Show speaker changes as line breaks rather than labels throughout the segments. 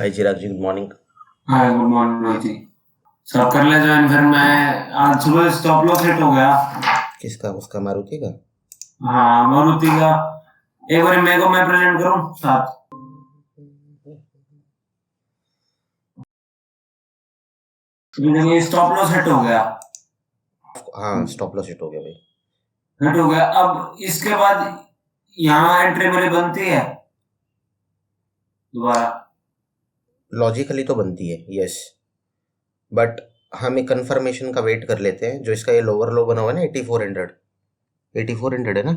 हाय Chirag ji, good morning.
Hi good morning भाई जी। सब कर ले ज्वाइन। फिर मैं आज सुबह स्टॉप लॉस हिट हो गया।
किसका? उसका, मारुति का?
हाँ मारुति का। एक बार मेरे को मैं प्रेजेंट करूं साथ। ये स्टॉप लॉस हिट हो गया।
हाँ, स्टॉप लॉस हिट हो गया भाई।
हिट हो गया। अब इसके बाद यहाँ एंट्री मेरी बनती है दोबारा।
लॉजिकली तो बनती है, यस, बट हम एक कंफर्मेशन का वेट कर लेते हैं। जो इसका ये लोअर लो बना हुआ है ना, 8400 है ना,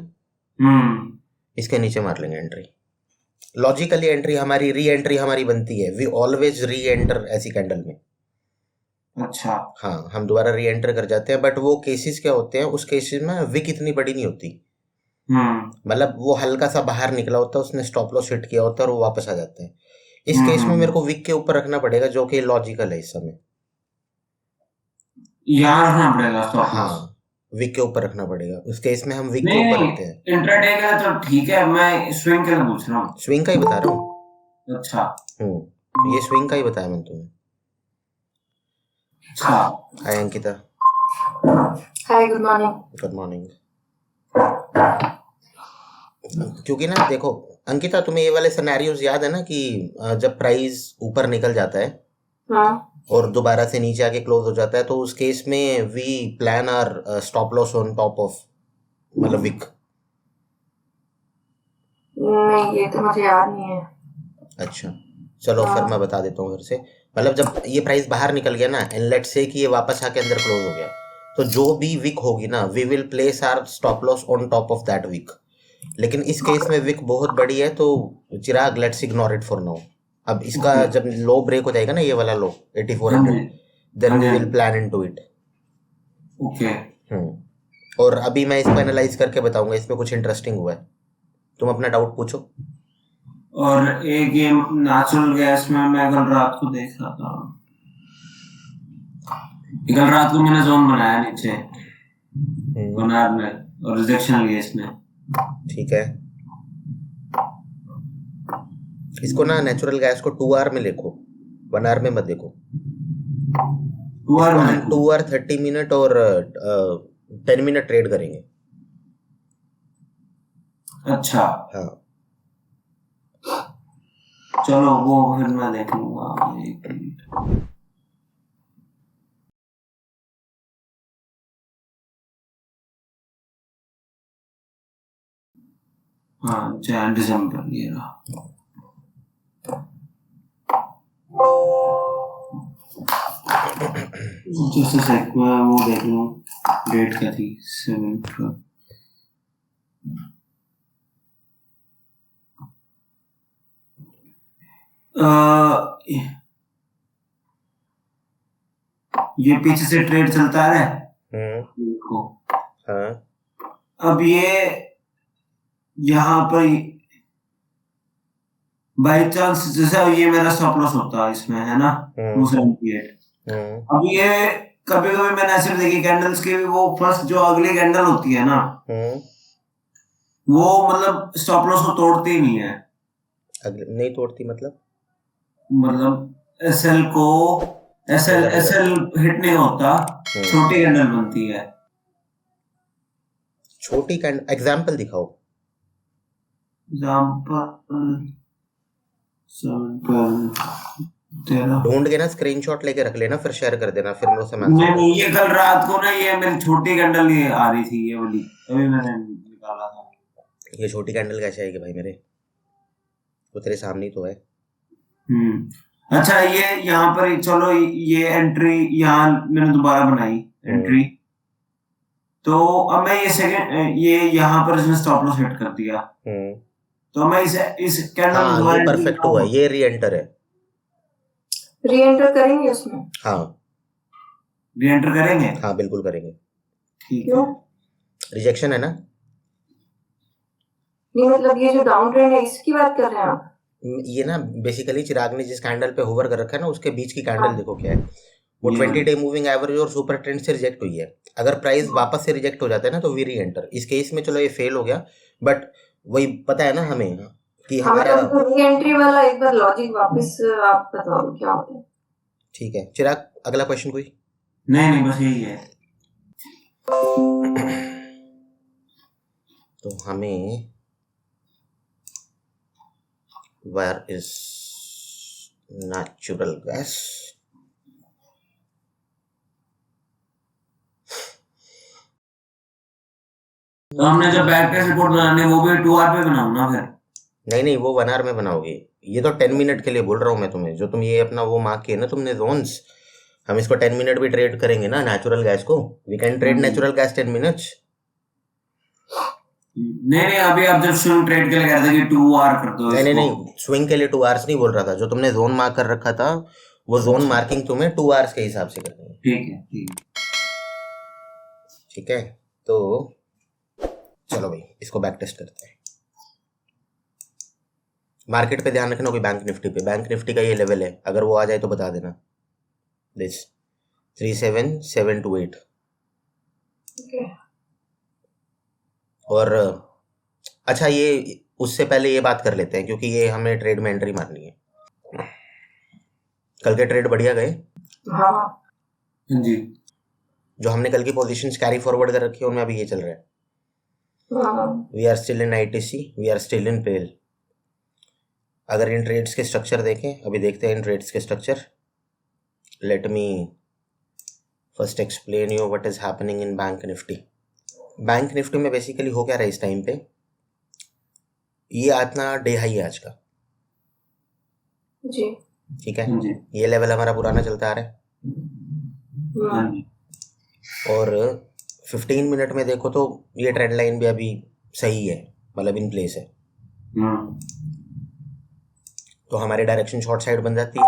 इसके नीचे मार लेंगे एंट्री। लॉजिकली एंट्री हमारी, री एंट्री हमारी बनती है। वी ऑलवेज री एंटर ऐसी कैंडल में।
अच्छा।
हाँ, हम दोबारा री एंटर कर जाते हैं, बट वो केसेस क्या होते हैं, उस केसेस में विक इतनी बड़ी नहीं होती। मतलब वो हल्का सा बाहर निकला होता है, उसने स्टॉप लॉस हिट किया होता है और वो वापस आ जाता है। इस केस में मेरे को विक के ऊपर रखना पड़ेगा, जो कि लॉजिकल है इस समय।
यहाँ रखना पड़ेगा स्टॉप लॉस।
हाँ, विक के ऊपर रखना पड़ेगा। उस केस में हम विक के
नहीं
ऊपर
नहीं,
रखते हैं।
इंट्राडे का तो ठीक है, मैं स्विंग के लिए पूछ रहा हूँ।
स्विंग का ही बता रहा हूँ।
अच्छा।
ये स्विंग का ही बताया मैंने तुम्हें।
अच्छा।
Hi Ankita.
Hi good morning.
Good morning. क्योंकि ना देखो अंकिता, तुम्हें ये वाले सिनेरियोज याद है ना कि जब प्राइस ऊपर निकल जाता है
हाँ
और दोबारा से नीचे आके क्लोज हो जाता है, तो उस केस में we plan are stop loss on top of, मतलब विक।
नहीं, ये तो मुझे याद नहीं है।
अच्छा चलो, फिर मैं बता देता हूँ फिर से। मतलब जब ये प्राइस बाहर निकल गया ना, एंड लेट्स से कि ये वापस आके अंदर क्लोज हो गया, तो जो भी विक होगी ना, we will place our stop loss on top of that wick. लेकिन इस केस में विक बहुत बड़ी है, तो Chirag let's ignore it for now. अब इसका जब लो ब्रेक हो जाएगा ना, ये वाला low 8400, then we will plan into it.
Okay.
और अभी मैं इसको एनालाइज करके बताऊंगा, इसमें कुछ इंटरेस्टिंग हुआ है। तुम अपना डाउट पूछो।
और एक ये नेचुरल गैस में मैं कल रात को देख रहा था। कल रात को मैंने जोन बनाया नीचे बनार में और रिजेक्शन गैस में।
ठीक है, इसको ना नेचुरल गैस को 2 आवर में देखो, 1 आवर में मत देखो।
2 आवर में
हम 2 आवर 30 मिनट और 10 मिनट ट्रेड करेंगे।
अच्छा
हाँ
चलो, वो फिर मैं देख लूंगा। एक मिनट। हाँ दिसंबर ये रहा। जैसे सेक में वो देख लूं, डेट क्या थी 7 ये पीछे से ट्रेड चलता है देखो।
हाँ,
अब ये यहाँ पर बाई चांस जैसे ये मेरा स्टॉप लॉस होता है इसमें, है ना, 278। अब ये कभी कभी मैंने ऐसे देखी कैंडल्स की, वो फर्स्ट जो अगली कैंडल होती है ना, वो मतलब स्टॉप लॉस को तोड़ती ही नहीं है।
नहीं तोड़ती
मतलब एसएल को एसएल हिट नहीं होता, छोटी कैंडल बनती है।
छोटी कैंडल एग्जांपल दिखाओ। ढूंढ के ना स्क्रीनशॉट लेके रख लेना, फिर शेयर कर देना, फिर मैं उसे
नहीं, ये कल रात को ना ये मेरी छोटी कैंडल ये आ रही थी, ये वाली अभी मैंने निकाला था।
ये छोटी कैंडल कैसे आएगी भाई मेरे? वो तेरे सामने ही तो है।
अच्छा, ये यहाँ पर चलो, ये एंट्री यहाँ मैंने दोबारा बनाई एंट्री, तो अब मैं ये सेकंड ये यहाँ पर इसने स्टॉप लॉस हिट कर दिया, तो मैं इस कैंडल में दोबारा
परफेक्ट हुआ, ये री एंटर है।
री एंटर करेंगे उसमें?
हाँ
री एंटर करेंगे।
हाँ बिल्कुल करेंगे।
ठीक है,
रिजेक्शन है ना?
नहीं मतलब ये जो डाउन ट्रेंड है इसकी बात कर रहे हैं आप?
ये ना बेसिकली चिराग ने जिस कैंडल पे होवर कर रखा है ना, उसके बीच की कैंडल देखो क्या है। वो 20 डे मूविंग एवरेज और सुपर ट्रेंड से रिजेक्ट हुई है। अगर प्राइस वापस से रिजेक्ट हो जाता है ना, तो वी री एंटर। इस केस में चलो ये फेल हो गया, बट वही पता है ना हमें कि
हमें
हमारा
तो री एंट्री वाला एक बार लॉजिक वापस आप बताओ क्या होता है।
ठीक है। चिराग, अगला क्वेश्चन कोई?
नहीं बस यही है।
तो हमें where is natural gas?
तो हमने जब बैक टेस्ट रिपोर्ट बनाने वो भी 2 आवर पे बनाऊं ना फिर?
नहीं, वो 1 आवर में बनाओगे। ये तो 10 मिनट के लिए बोल रहा हूँ मैं तुम्हें, जो तुम ये अपना वो मार्क किए ना तुमने जोन्स, हम इसको 10 मिनट भी ट्रेड करेंगे ना नेचुरल गैस को। We can trade natural gas 10 minutes.
नहीं अभी आप जब स्विंग ट्रेड के लिए कहते थे कि 2 आवर कर दो इसको।
नहीं, स्विंग के लिए 2 आवर्स नहीं बोल रहा था। जो तुमने जोन मार्क कर रखा था वो जोन मार्किंग तुम्हें 2 आवर्स के हिसाब से करनी है। ठीक है, तो चलो भाई इसको बैक टेस्ट करते हैं। मार्केट पे ध्यान रखना, कोई बैंक निफ्टी पे। बैंक निफ्टी का ये लेवल है, अगर वो आ जाए तो बता देना। दिस 37728।
Okay.
और अच्छा, ये उससे पहले ये बात कर लेते हैं क्योंकि ये हमें ट्रेड में एंट्री मारनी है। कल के ट्रेड बढ़िया गए?
हाँ
जी।
जो हमने कल की पोजीशंस कैरी फॉरवर्ड कर रखी है उनमें अभी ये चल रहा है। We are still in ITC, we are still in PEL. अगर इन ट्रेड्स के स्ट्रक्चर देखें, अभी देखते हैं इन ट्रेड्स के structure. Let me first explain you what is happening in bank Nifty. Bank Nifty में बेसिकली हो क्या रहा है इस टाइम पे, ये अपना डे हाई है आज का।
जी।
ठीक है, ये लेवल हमारा पुराना चलता आ रहा है। और 15 मिनट में देखो तो ये ट्रेंड लाइन भी अभी सही है, मतलब इन प्लेस है। तो हमारी डायरेक्शन शॉर्ट साइड बन जाती है।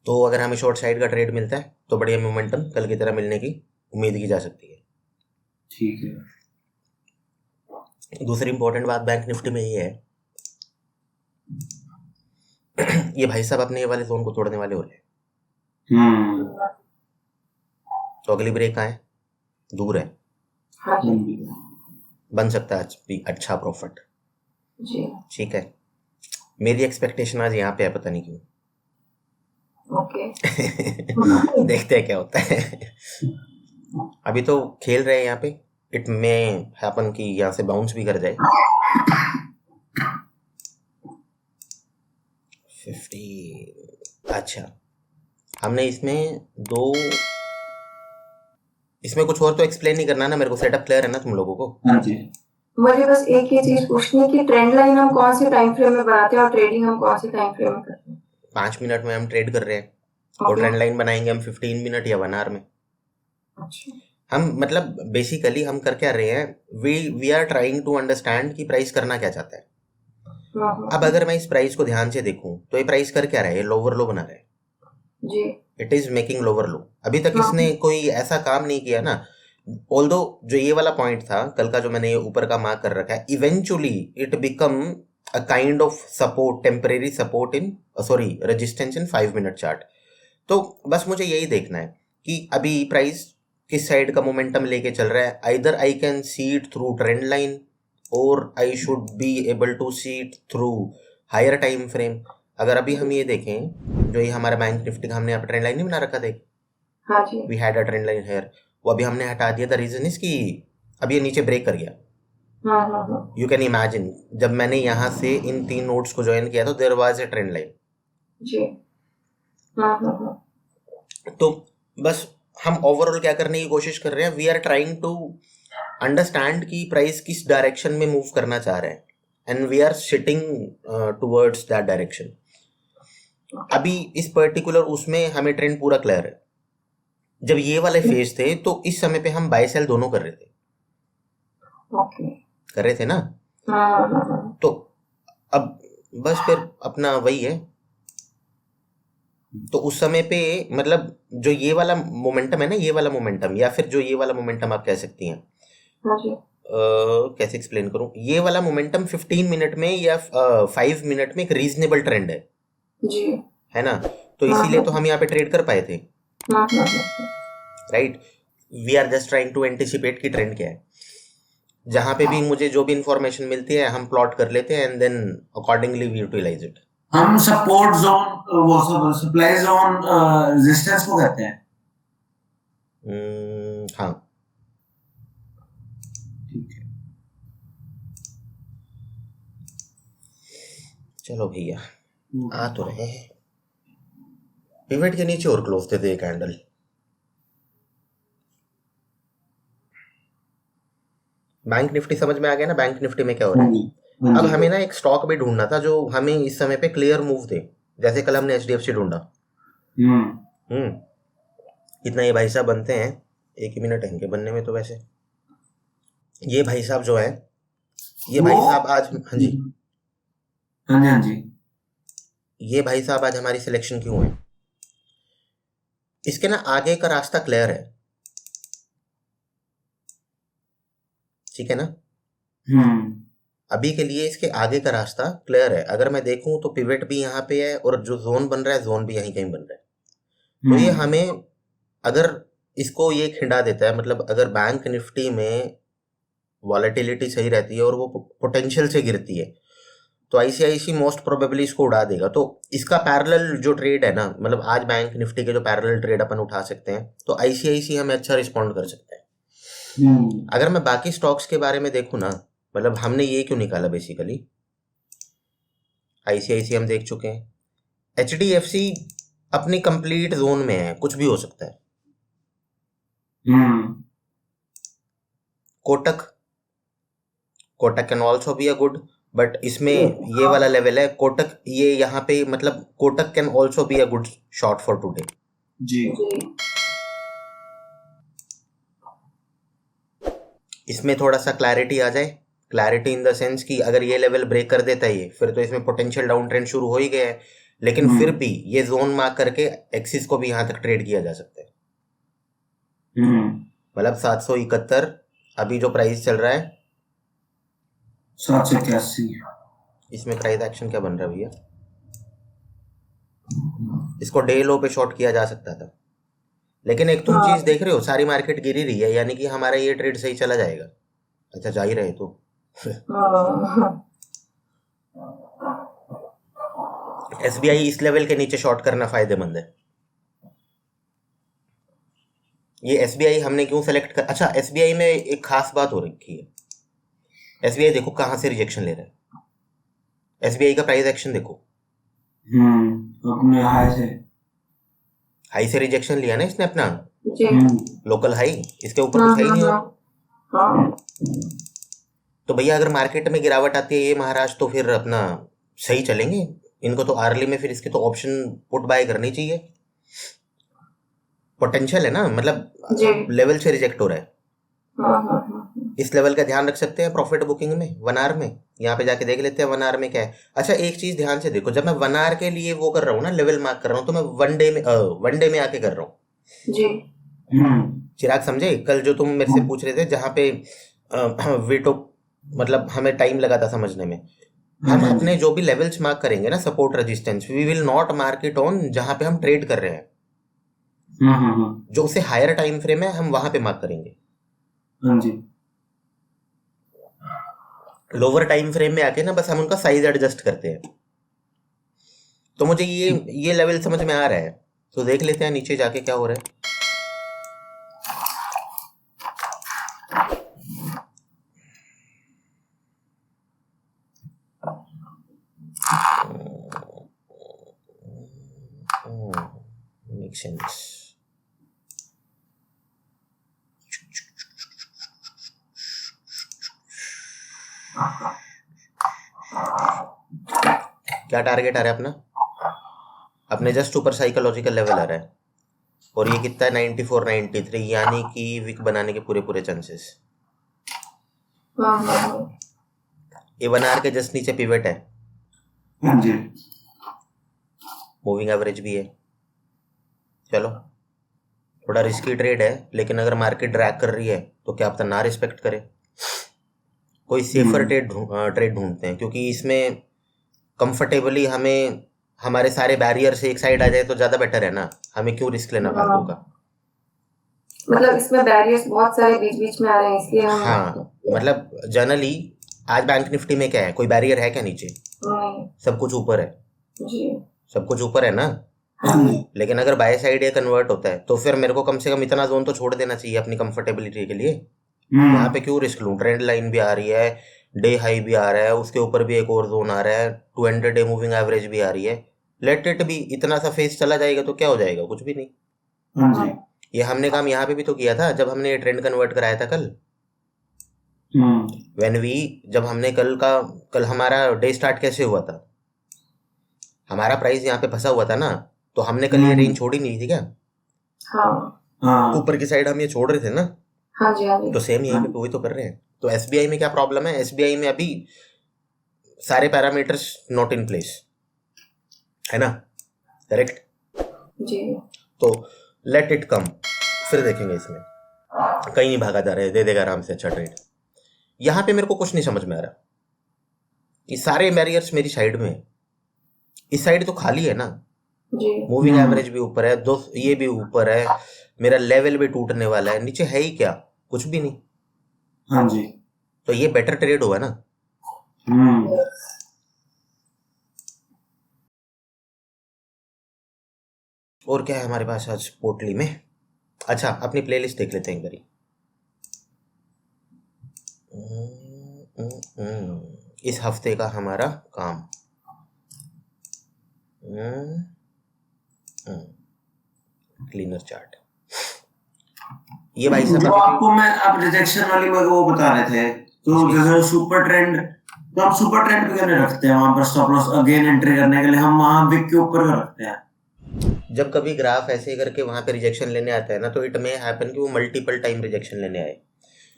तो अगर हमें शॉर्ट साइड का ट्रेड मिलता है तो बढ़िया मोमेंटम कल की तरह मिलने की उम्मीद की जा सकती है।
ठीक है।
दूसरी इंपॉर्टेंट बात बैंक निफ्टी में ये है, ये भाई साहब अपने ये वाले जोन को तोड़ने वाले हो रहे हैं। तो अगली ब्रेक आए, दूर है, बन सकता है अच्छा प्रॉफिट। ठीक है, मेरी एक्सपेक्टेशन आज यहाँ पे है, पता नहीं क्यों।
ओके।
देखते हैं क्या होता है। अभी तो खेल रहे हैं यहाँ पे, इट मे हैपन कि यहाँ से बाउंस भी कर जाए। 50। अच्छा, हमने इसमें कुछ और तो एक्सप्लेन नहीं करना ना मेरे को, सेटअप क्लियर है ना तुम लोगों को?
हाँ जी।
मुझे बस एक ही चीज पूछनी है कि ट्रेंड लाइन हम कौन से टाइम फ्रेम में बनाते हैं और ट्रेडिंग हम कौन से टाइम फ्रेम में करते हैं?
5 मिनट में हम ट्रेड कर रहे हैं और ट्रेंड लाइन बनाएंगे हम 15 मिनट या 1 आवर में।
अच्छा।
हम मतलब बेसिकली हम कर क्या रहे हैं, we are trying to understand कि प्राइस करना क्या चाहता है। अब अगर मैं इस प्राइस को ध्यान से देखूं तो ये प्राइस कर क्या रहा है, ये लोअर लो बना रहा है
जी।
It is making lower low. अभी तक इसने कोई ऐसा काम नहीं किया ना, ऑल्दो जो ये वाला पॉइंट था कल का जो मैंने ये ऊपर का मार्क कर रखा है, eventually it become a kind of support, temporary support in resistance in 5 minute chart. तो बस मुझे यही देखना है कि अभी प्राइस किस साइड का मोमेंटम लेके चल रहा है। Either I can see it through trend line और I should be able to see it through higher time frame. अगर अभी हम ये देखें, जो ये हमारा बैंक निफ्टी का हमने यहाँ पे ट्रेंड लाइन नहीं बना रखा, देख
हाँ जी।
We had a trend line here, वो अभी हमने हटा दिया। द रीजन इज कि अभी ये नीचे ब्रेक कर गया। यू कैन इमेजिन जब मैंने यहाँ से इन 3 नोड्स को ज्वाइन किया तो there was a trend line
जी।
तो बस हम ओवरऑल क्या करने की कोशिश कर रहे हैं, we are trying to understand कि प्राइस किस डायरेक्शन में मूव करना चाह रहे हैं and we are sitting towards that direction. अभी इस पर्टिकुलर उसमें हमें ट्रेंड पूरा क्लियर है। जब ये वाले फेज थे तो इस समय पे हम बाय सेल दोनों कर रहे थे। कर रहे थे ना। तो अब बस फिर अपना वही है। तो उस समय पे मतलब जो ये वाला मोमेंटम है ना, ये वाला मोमेंटम या फिर जो ये वाला मोमेंटम आप कह सकती हैं, कैसे एक्सप्लेन करूं, ये वाला मोमेंटम 15 मिनट में या 5 मिनट में एक रीजनेबल ट्रेंड है
जी,
है ना। तो इसीलिए तो हम यहाँ पे ट्रेड कर पाए थे, right. We are just trying to anticipate की ट्रेंड क्या है। जहाँ पे भी मुझे जो भी इंफॉर्मेशन मिलती है हम प्लॉट कर लेते हैं and then accordingly we utilize it.
हम सपोर्ट जोन वो सप्लाई जोन रेजिस्टेंस को कहते हैं।
हाँ
ठीक है।
चलो भैया आ तो रहे हैं। पिवट के नीचे और क्लोज थे एक कैंडल। बैंक निफ्टी समझ में आ गया ना, बैंक निफ्टी में क्या हो रहा है। अब हमें ना एक स्टॉक भी ढूंढना था जो हमें इस समय पे क्लियर मूव दे, जैसे कल हमने HDFC ढूंढा। इतना ये भाई साहब बनते हैं, 1 ही मिनट है इनके बनने में। तो वैसे ये भाई साहब जो है, ये भाई साहब आज, हाँ जी
हाँ जी,
ये भाई साहब आज हमारी सिलेक्शन क्यों है? इसके ना आगे का रास्ता क्लियर है, ठीक है ना। अभी के लिए इसके आगे का रास्ता क्लियर है। अगर मैं देखूं तो पिवट भी यहाँ पे है और जो जोन बन रहा है जोन भी यहीं कहीं बन रहा है। तो ये हमें, अगर इसको ये खिंडा देता है, मतलब अगर बैंक निफ्टी में वॉलेटिलिटी सही रहती है और वो पोटेंशियल से गिरती है तो ICICI मोस्ट प्रोबेबली इसको उड़ा देगा। तो इसका पैरेलल जो ट्रेड है ना, मतलब आज बैंक निफ्टी के जो पैरेलल ट्रेड अपन उठा सकते हैं, तो ICICI हमें अच्छा रिस्पॉन्ड कर सकता है। अगर मैं बाकी स्टॉक्स के बारे में देखूं ना, मतलब हमने ये क्यों निकाला, बेसिकली ICICI हम देख चुके हैं, HDFC अपनी कंप्लीट जोन में है, कुछ भी हो सकता है। Kotak can also be a good, but इसमें ये वाला लेवल है कोटक, ये यहाँ पे मतलब Kotak can also be a good shot for today
जी।
इसमें थोड़ा सा क्लैरिटी आ जाए, क्लैरिटी इन द सेंस कि अगर ये लेवल ब्रेक कर देता है ये, फिर तो इसमें पोटेंशियल डाउन ट्रेंड शुरू हो ही गया है। लेकिन फिर भी ये जोन मार्क करके एक्सिस को भी यहाँ तक ट्रेड किया जा सकता है। मतलब 771 अभी जो प्राइस चल रहा है,
781। इसमें
प्राइस एक्शन क्या बन रहा है भैया? इसको डे लो पे शॉर्ट किया जा सकता था, लेकिन एक तुम चीज देख रहे हो, सारी मार्केट गिरी रही है, यानी कि हमारा ये ट्रेड सही चला जाएगा। अच्छा जा ही रहे तो SBI इस लेवल के नीचे शॉर्ट करना फायदेमंद है। ये SBI हमने क्यों सेलेक्ट कर, अच्छा SBI में एक खास बात हो रखी है। SBI देखो कहां से रिजेक्शन ले रहा है। SBI का प्राइस एक्शन देखो,
अपने
हाई से रिजेक्शन लिया ना इसने अपना लोकल हाई, इसके ऊपर कुछ है ही नहीं हो। तो भैया अगर मार्केट में गिरावट आती है ये महाराज, तो फिर अपना सही चलेंगे। इनको तो अर्ली में फिर इसके तो ऑप्शन पुट बाय करनी चाहिए। पोटेंशियल है ना, मतलब लेवल से रिजेक्ट हो रहा है। इस लेवल का ध्यान रख सकते हैं प्रॉफिट बुकिंग में 1 आवर में। यहाँ पे जाके देख लेते हैं 1 आवर में क्या है। अच्छा एक चीज ध्यान से देखो, जब मैं 1 आवर के लिए वो कर रहा हूँ ना, लेवल मार्क कर रहा हूँ, तो मैं वन डे में आके कर रहा हूँ। चिराग समझे, कल जो तुम मेरे से पूछ रहे थे जहाँ पे वेटो, मतलब हमें टाइम लगा था समझने में। हम अपने जो भी लेवल्स मार्क करेंगे ना, support resistance, we will not mark it on जहाँ पे हम ट्रेड कर रहे हैं। जो उसे हायर टाइम फ्रेम है हम वहां पे मार्क करेंगे। लोअर टाइम फ्रेम में आके ना बस हम उनका साइज एडजस्ट करते हैं। तो मुझे ये लेवल समझ में आ रहा है, तो देख लेते हैं नीचे जाके क्या हो रहा है। Makes sense. क्या टारगेट आ रहा है अपना? अपने जस्ट ऊपर साइकोलॉजिकल लेवल आ रहा है, और ये कितना है 94 93, यानी कि विक बनाने के पूरे चांसेस। ये 1 आवर के जस्ट नीचे पिवट है, मूविंग एवरेज भी है। चलो थोड़ा रिस्की ट्रेड है, लेकिन अगर मार्केट ड्रैग कर रही है तो क्या पता ना रिस्पेक्ट करे। कोई सेफर ट्रेड ढूंढते हैं, क्योंकि इसमें कंफर्टेबली हमें हमारे सारे बैरियर से एक साइड आ जाए तो ज्यादा बेटर है ना, हमें क्यों रिस्क लेना फालतू का।
मतलब इसमें बैरियर्स बहुत सारे बीच बीच में आ रहे हैं, इसलिए हम
हाँ मतलब जनरली आज बैंक निफ्टी में क्या है, कोई बैरियर है क्या नीचे?
नहीं।
सब कुछ ऊपर है,
जी।
सब कुछ ऊपर है ना।
हाँ जी।
लेकिन अगर बाय साइड ये कन्वर्ट होता है तो फिर मेरे को कम से कम इतना जोन तो छोड़ देना चाहिए अपनी कंफर्टेबिलिटी के लिए। यहाँ पे क्यों रिस्क लूं? ट्रेंड लाइन भी आ रही है, डे हाई भी आ रहा है, उसके ऊपर भी एक और जोन आ रहा है, 200 डे मूविंग एवरेज भी आ रही है। लेट इट भी, इतना सा फेस चला जाएगा तो क्या हो जाएगा, कुछ भी नहीं।
हाँ जी।
ये हमने काम यहाँ पे भी तो किया था जब हमने ये ट्रेंड कन्वर्ट कराया था कल। व्हेन वी, जब हमने कल हमारा डे स्टार्ट कैसे हुआ था, हमारा प्राइस यहाँ पे फंसा हुआ था ना, तो हमने कल ये रेंज छोड़ी नहीं थी क्या?
हाँ
ऊपर की साइड हम ये छोड़ रहे थे ना।
हाँ जी। हाँ जी।
तो सेम यहीं पे वही तो कर रहे हैं। तो एसबीआई में क्या प्रॉब्लम है? एसबीआई में अभी सारे पैरामीटर्स नॉट इन प्लेस है ना, करेक्ट?
जी।
तो लेट इट कम, फिर देखेंगे। इसमें कहीं नहीं भागा जा रहा है, दे देगा आराम से अच्छा ट्रेड। यहाँ पे मेरे को कुछ नहीं समझ में आ रहा, ये सारे बैरियर्स मेरी साइड में है, इस साइड तो खाली है ना।
जी।
मूविंग एवरेज भी ऊपर है, दो ये भी ऊपर है, मेरा लेवल भी टूटने वाला है, नीचे है ही क्या, कुछ भी नहीं।
हाँ जी।
तो ये बेटर ट्रेड हुआ ना। और क्या है हमारे पास आज पोटली में? अच्छा, अपनी प्लेलिस्ट देख लेते हैं एक बारी। इस हफ्ते का हमारा काम, क्लीनर चार्ट। ये भाई साहब
जो
अभी
आपको मैं आप रिजेक्शन वाली में वो बता रहे थे, तो जैसे सुपर ट्रेंड, तो हम सुपर ट्रेंड पे करने रखते हैं, वहां पर स्टॉप लॉस अगेन एंट्री करने के लिए हम वहां विक के ऊपर का रखते हैं।
जब कभी ग्राफ ऐसे करके वहां पे रिजेक्शन लेने आता है ना, तो इट मे हैपन कि वो मल्टीपल टाइम रिजेक्शन लेने आए।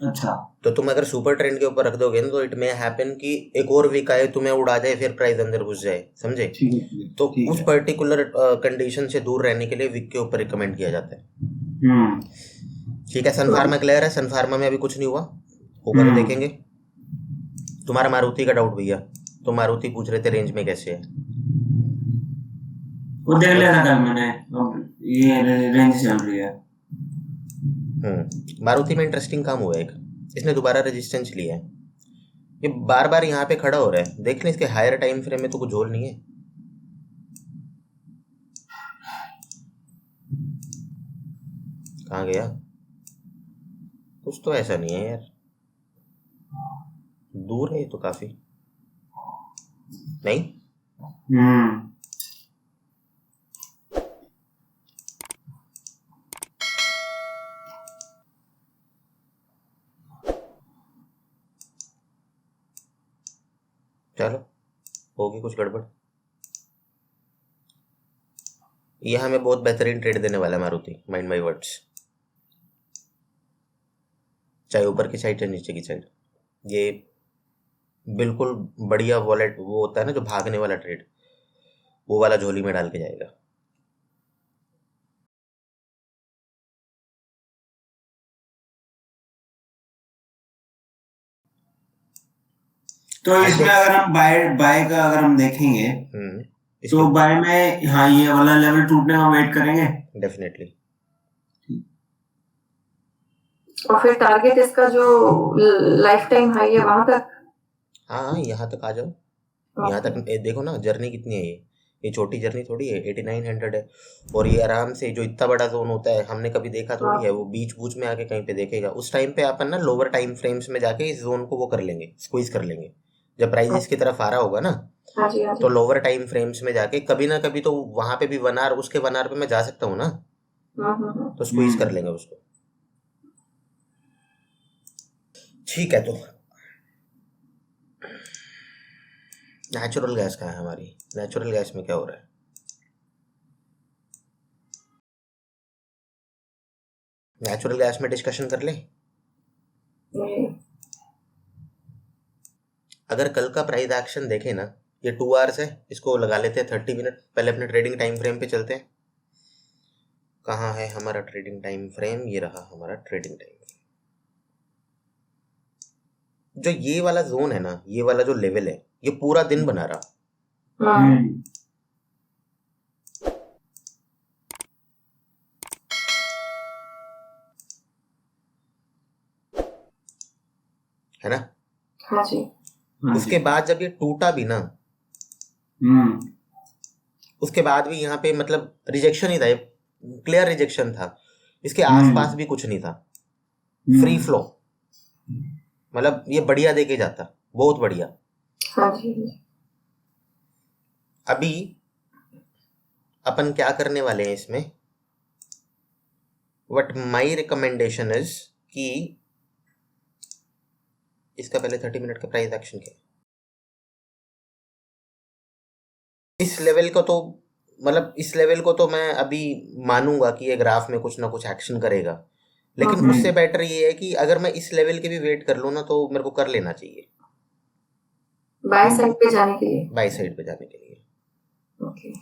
अच्छा।
तो तुम अगर सुपर ट्रेंड के ऊपर रख दोगे ना, तो इट मे हैपन कि एक और वीक आए, तुम्हें उड़ा जाए, फिर प्राइस अंदर घुस जाए, समझे?
ठीक है,
तो
ठीक
उस
है।
पर्टिकुलर कंडीशन से दूर रहने के लिए वीक के ऊपर रिकमेंड किया जाता है। ठीक है, सन फार्मा क्लियर है? सन फार्मा में अभी कुछ नहीं हुआ, होगा तो देखेंगे। तुम्हारा मारुति का डाउट भैया, तो मारुति पूछ रहे थे रेंज में कैसे है,
वो देख लिया था कल मैंने, ये रेंज चल रही है।
मारुति में इंटरेस्टिंग काम हुआ है एक, इसने दोबारा रेजिस्टेंस लिया है, ये बार बार यहाँ पे खड़ा हो रहा है। देख लें, इसके हायर टाइम फ्रेम में तो कुछ झोल नहीं है। कहाँ गया? कुछ तो ऐसा नहीं है यार, दूर है ये तो काफी। नहीं, चलो होगी कुछ गड़बड़। ये हमें बहुत बेहतरीन ट्रेड देने वाला है मारुति, माइंड माई वर्ड्स। चाहे ऊपर की साइड चाहे नीचे की साइड, ये बिल्कुल बढ़िया वॉलेट, वो होता है ना जो भागने वाला ट्रेड, वो वाला झोली में डाल के जाएगा।
तो इसमें अगर हम बाय का अगर हम देखेंगे, तो बाय में हाँ ये वाला लेवल टूटने का वेट करेंगे
डेफिनेटली।
और फिर टारगेट इसका जो लाइफ टाइम हाई है वहां तक।
हाँ, यहाँ तक आ जाओ, यहाँ तक देखो ना, जर्नी कितनी है ये छोटी जर्नी थोड़ी है, 8900 है। और ये आराम से जो इतना बड़ा जोन होता है, हमने कभी देखा थोड़ी है, वो बीच बूच में आके कहीं पे देखेगा। उस टाइम पे अपन ना लोअर टाइम फ्रेम्स में जाके इस जोन को वो कर लेंगे, स्क्वीज कर लेंगे। जब प्राइस इसकी तरफ आ रहा होगा ना, तो लोअर टाइम फ्रेम्स में जाके कभी ना कभी तो वहां पे भी 1 आवर, उसके 1 आवर पे मैं जा सकता हूँ ना, तो स्क्वीज कर लेंगे उसको। ठीक है, तो नेचुरल गैस कहाँ है हमारी? नेचुरल गैस में क्या हो रहा है? नेचुरल गैस में डिस्कशन कर ले। अगर कल का प्राइस एक्शन देखें ना, ये 2 आवर्स है, इसको लगा लेते हैं 30 मिनट। पहले अपने ट्रेडिंग टाइम फ्रेम पे चलते हैं। कहाँ है हमारा ट्रेडिंग टाइम फ्रेम? ये रहा हमारा ट्रेडिंग टाइम फ्रेम। जो ये वाला जोन है ना, ये वाला जो लेवल है, ये पूरा दिन बना रहा। है ना।
हाँ जी।
हाँ जी।
उसके बाद जब ये टूटा भी ना,
हम्म
उसके बाद भी यहाँ पे मतलब रिजेक्शन ही था, क्लियर रिजेक्शन था, इसके
हम्म
आसपास भी कुछ नहीं था,
हम्म,
फ्री फ्लो, मतलब ये बढ़िया देके जाता, बहुत बढ़िया।
हाँ जी।
अभी अपन क्या करने वाले हैं इसमें, वट माई रिकमेंडेशन इज कि इसका पहले 30 मिनट का प्राइस एक्शन क्या है। इस लेवल को तो मतलब इस लेवल को तो मैं अभी मानूंगा कि ये ग्राफ में कुछ ना कुछ एक्शन करेगा, लेकिन
हम्म।
उससे बेटर ये है कि अगर मैं इस लेवल के भी वेट कर लूँ ना तो मेरे को कर लेना चाहिए
बाय साइड पे जाने के लिए।
बाई साइड पे जाने के लिए।
ओके।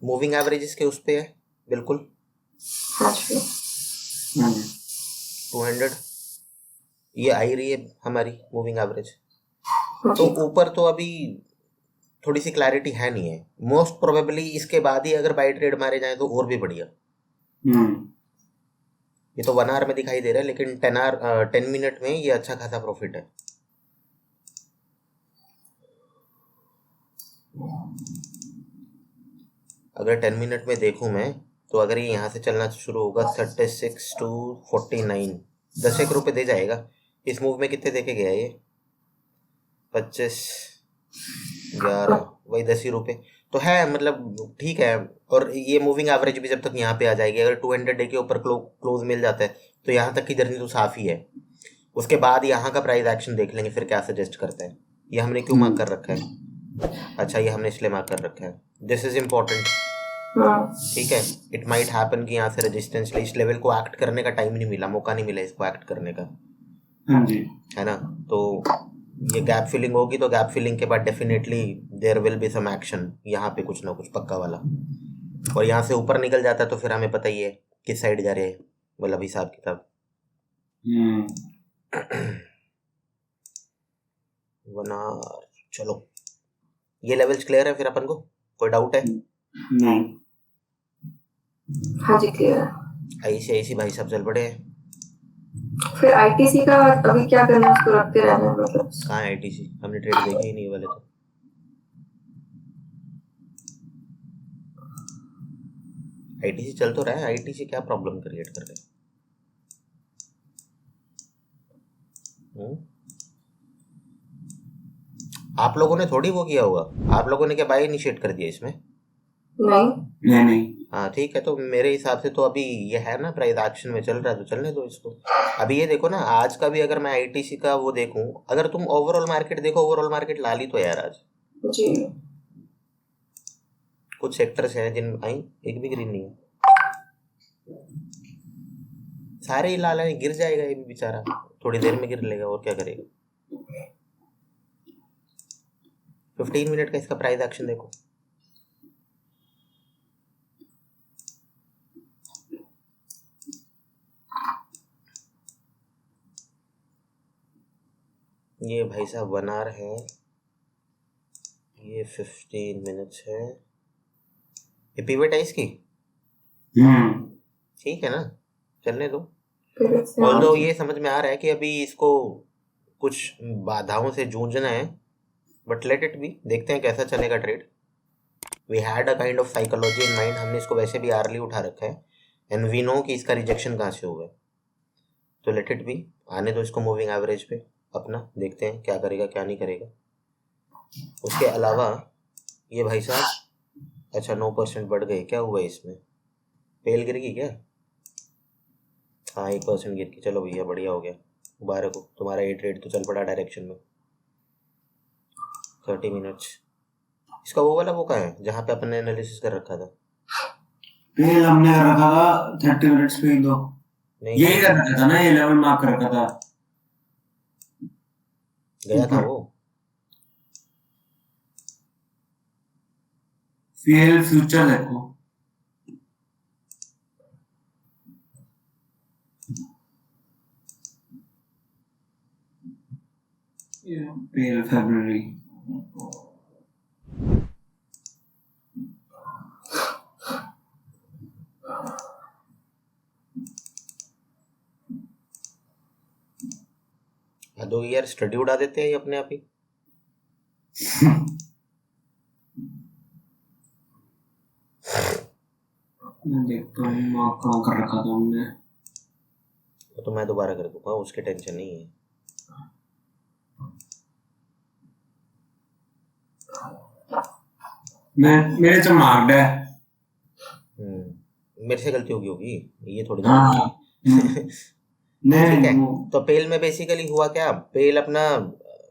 मूविंग एवरेजेस के उस पे है बिल्कुल
हाँ जी।
200, ये आई रही है हमारी मूविंग एवरेज।
हाँ
तो
जी।
ऊपर तो अभी थोड़ी सी क्लैरिटी है नहीं है, मोस्ट प्रोबेबली इसके बाद ही अगर बाई ट्रेड मारे जाए तो और भी बढ़िया। ये तो 1 आवर में दिखाई दे रहा है, लेकिन 10 मिनट में ये अच्छा खासा प्रॉफिट है। अगर 10 मिनट में देखूं मैं तो अगर ये यहाँ से चलना शुरू होगा 36 to 49, 10 रुपये दे जाएगा। इस मूव में कितने देके गया ये, 25, 11, वही 10 ही रुपये तो है, मतलब ठीक है। और ये मूविंग एवरेज भी जब तक यहाँ पे आ जाएगी, अगर 200 डे के ऊपर क्लोज मिल जाता है तो यहाँ तक की जर्नी तो साफ ही है। उसके बाद यहाँ का प्राइस एक्शन देख लेंगे फिर क्या सजेस्ट करते हैं। ये हमने क्यों मार्क कर रखा है, अच्छा ये हमने इसलिए मार्क कर रखा है, दिस इज इम्पोर्टेंट, ठीक है। इट माइट हैपन कि यहाँ से रेजिस्टेंस ले, इस लेवल को एक्ट करने का टाइम नहीं मिला, मौका नहीं मिला इसको एक्ट करने का,
हाँ जी।
है ना। तो ये गैप फिलिंग होगी तो गैप फिलिंग के बाद definitely there will be some action, यहाँ पे कुछ ना कुछ पक्का वाला। और यहाँ से ऊपर निकल जाता है तो फिर हमें पता ही है किस साइड जा रहे हैं, मतलब हिसाब किताब। वना चलो ये लेवल्स क्लियर है फिर अपन को, कोई डाउट है?
नहीं।
हाँ जी क्लियर है।
ऐसी भाई सब चल पड़े हैं।
फिर आईटीसी का अभी क्या करना है, उसको रखते रहना है मतलब?
कहाँ है आईटीसी, हमने ट्रेड देखे ही नहीं वाले तो। आईटीसी चल तो रहा है, आईटीसी क्या प्रॉब्लम क्रिएट कर रहे हैं? आप लोगों ने थोड़ी वो किया होगा, आप लोगों ने क्या बाय इनिशिएट कर दिया इसमें?
नहीं।
हाँ ठीक है, तो मेरे हिसाब से तो अभी ये है ना प्राइस एक्शन में चल रहा है तो चलने दो इसको। अभी ये देखो ना, आज का भी अगर मैं आईटीसी का वो देखूं, अगर तुम ओवरऑल मार्केट देखो, ओवरऑल मार्केट लाली तो यार आज
जी।
कुछ सेक्टर्स हैं जिन आई एक भी ग्रीन नहीं है, सारे ही लाल है। गिर जाएगा ये भी बेचारा, थोड़ी देर में गिर लेगा और क्या करेगा। 15 मिनट का इसका प्राइस एक्शन देखो, ये भाई साहब 1 आवर है, ये 15 मिनट्स है, ये पिवट है इसकी, ठीक है ना, चलने दो। ऑल्दो ये समझ में आ रहा है कि अभी इसको कुछ बाधाओं से जूझना है, बट लेट इट बी, देखते हैं कैसा चलेगा trade. We had a kind of psychology in mind, हमने इसको वैसे भी आर्ली उठा रखा है एंड वी नो कि इसका रिजेक्शन कहाँ से हुआ है, तो लेट इट बी, आने दो इसको मूविंग एवरेज पे अपना, देखते हैं क्या करेगा क्या नहीं करेगा। उसके अलावा ये भाई साहब अच्छा 9% बढ़ गए, क्या हुआ इसमें, पेल गिर गई क्या? हाँ 1% गिर गई, चलो भैया बढ़िया हो गया, मुबारक हो, तुम्हारा ये ट्रेड तो चल पड़ा डायरेक्शन में। 30 मिनट्स इसका वो वाला वो कहाँ है जहाँ पे अपन ने एनालिसिस कर रखा था?
पेल हमने कर रखा था 30 मिनट्स पे ही, दो
नहीं
यही कर रखा था ना, ये लेवल मार्क कर रखा था,
गया था वो।
फेल फ्यूचर देखो, पेल फरवरी,
दो यार, स्टडी उड़ा देते हैं ये अपने आप ही।
मैं देखता हूँ मार्क कहाँ कर रखा था हमने।
वो तो मैं दोबारा कर दूंगा, उसकी टेंशन नहीं है।
मेरे तो मार्क्ड है।
मेरे से गलती होगी ये थोड़ी ना।
हाँ नहीं
ठीक है,
वो-
तो पेल में बेसिकली हुआ क्या, पेल अपना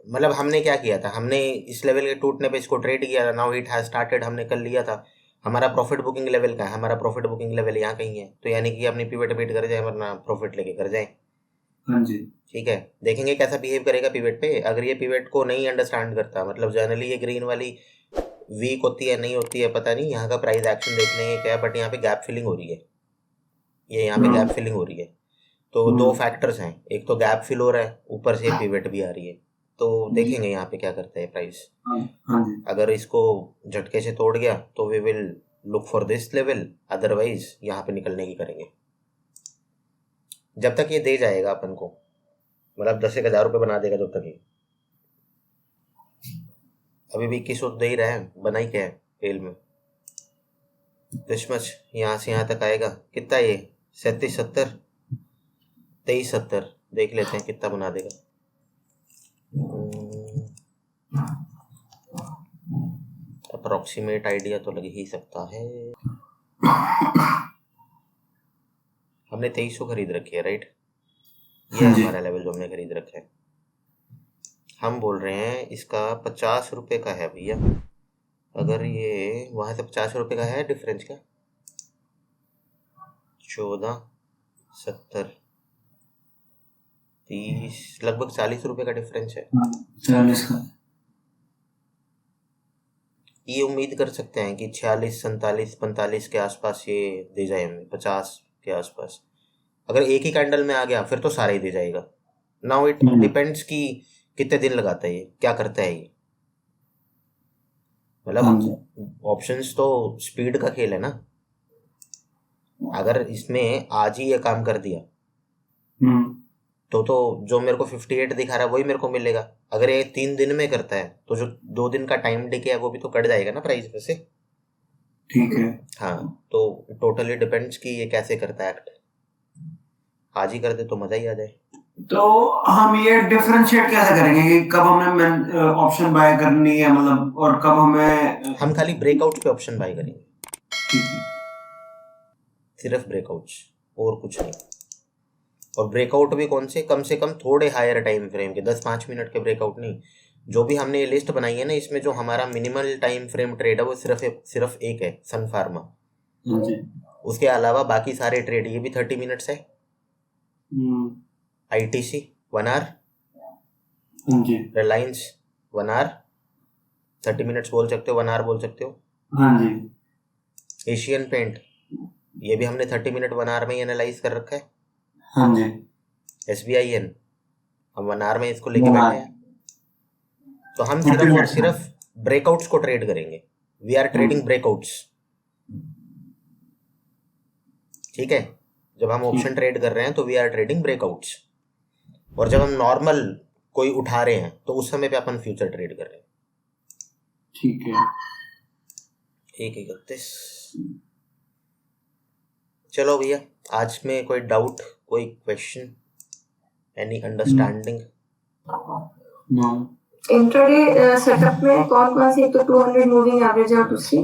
मतलब हमने क्या किया था, हमने इस लेवल के टूटने पे इसको ट्रेड किया था। नाउ इट हैज स्टार्टेड, हमने कर लिया था। हमारा प्रॉफिट बुकिंग लेवल का है, हमारा प्रॉफिट बुकिंग लेवल यहाँ कहीं है, तो यानी कि अपनी पिवट बीट कर जाए वरना प्रॉफिट लेके कर जाए।
हाँ जी
ठीक है, देखेंगे कैसा बिहेव करेगा पिवट पे। अगर ये पिवट को नहीं अंडरस्टैंड करता, मतलब जनरली ये ग्रीन वाली वीक होती है नहीं होती है पता नहीं, यहाँ का प्राइस एक्शन देख लेंगे क्या, बट यहाँ पे गैप फिलिंग हो रही है, ये यहाँ पे गैप फिलिंग हो रही है। तो दो फैक्टर्स हैं, एक तो गैप फिल हो रहा है, ऊपर से पिवट भी आ रही है। तो देखेंगे यहाँ पे क्या करता है प्राइस।
हाँ जी
अगर इसको झटके से तोड़ गया तो we will look for this level, otherwise यहाँ पे निकलने की करेंगे। जब तक ये दे जाएगा अपन को, मतलब 10,000 रुपये बना देगा जब तक ये। अभी भी 21 दे ही रहा है, बनाई क्या है पेल में। क्रिसमस यहाँ से यहाँ तक आएगा, कितना ये 37 70 23 70, देख लेते हैं कितना बना देगा। अप्रोक्सीमेट आइडिया तो लग ही सकता है। हमने 2300 खरीद रखी है, राइट। ये
हाँ जी।
हमारा लेवल जो हमने खरीद रखा है। हम बोल रहे हैं इसका 50 रुपये का है भैया। अगर ये वहां से 50 रुपये का है डिफरेंस क्या, 14 70 30 लगभग 40 रुपये का डिफरेंस है।
40 का
ये उम्मीद कर सकते हैं कि 46 47 45 के आसपास ये दे जाए हमें, 50 के आसपास। अगर एक ही कैंडल में आ गया फिर तो सारा ही दे जाएगा। नाउ इट डिपेंड्स कि कितने दिन लगाता है ये, क्या करता है ये। मतलब ऑप्शंस तो स्पीड का खेल है ना। अगर इसमें आज ही ये काम कर दिया तो जो मेरे को 58 दिखा रहा है वही मेरे को मिलेगा। अगर ये 3 दिन में करता है तो जो 2 दिन का टाइम डिके है वो भी तो कट जाएगा ना प्राइस में से।
ठीक है
हाँ, तो टोटली डिपेंड्स कि ये कैसे करता है एक्ट। आज ही कर दे तो मजा ही आ जाए।
तो हम ये डिफरेंशिएट कैसे करेंगे कि कब हमें ऑप्शन बाय करनी है, मतलब, और कब हमें।
हम खाली ब्रेकआउट पे ऑप्शन बाय करेंगे,
ठीक है
सिर्फ ब्रेकआउट्स और कुछ नहीं। और ब्रेकआउट भी कौन से कम थोड़े हायर टाइम फ्रेम के, 10-5 मिनट के ब्रेकआउट नहीं। जो भी हमने ये लिस्ट बनाई है ना, इसमें जो हमारा मिनिमल टाइम फ्रेम ट्रेड है वो सिर्फ एक है, सन फार्मा। उसके अलावा बाकी सारे ट्रेड ये भी 30 मिनट्स है। ITC 1 hour, Reliance 1 hour, 30 minutes बोल सकते हो, 1 आवर बोल सकते हो।
हाँ जी
एशियन पेंट ये भी हमने 30 मिनट 1 आवर में ही एनालाइज कर रखा है।
हाँ जी
SBIN हम 1 आवर में इसको लेके बैठे हैं। तो हम सिर्फ और सिर्फ ब्रेकआउट्स को ट्रेड करेंगे। We are trading breakouts. ठीक है, जब हम ऑप्शन ट्रेड कर रहे हैं तो वी आर ट्रेडिंग ब्रेकआउट्स। और जब हम नॉर्मल कोई उठा रहे हैं तो उस समय पे अपन फ्यूचर ट्रेड कर रहे हैं।
ठीक है
1:31। चलो भैया, आज में कोई डाउट, कोई question, any understanding?
Intraday setup में कौन कौन सी, तो 200 मूविंग एवरेज है और दूसरी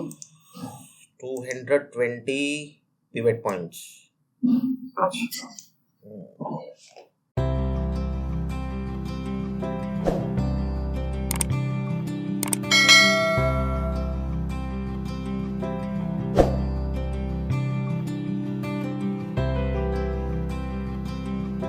220 पिवट पॉइंट्स।
अच्छा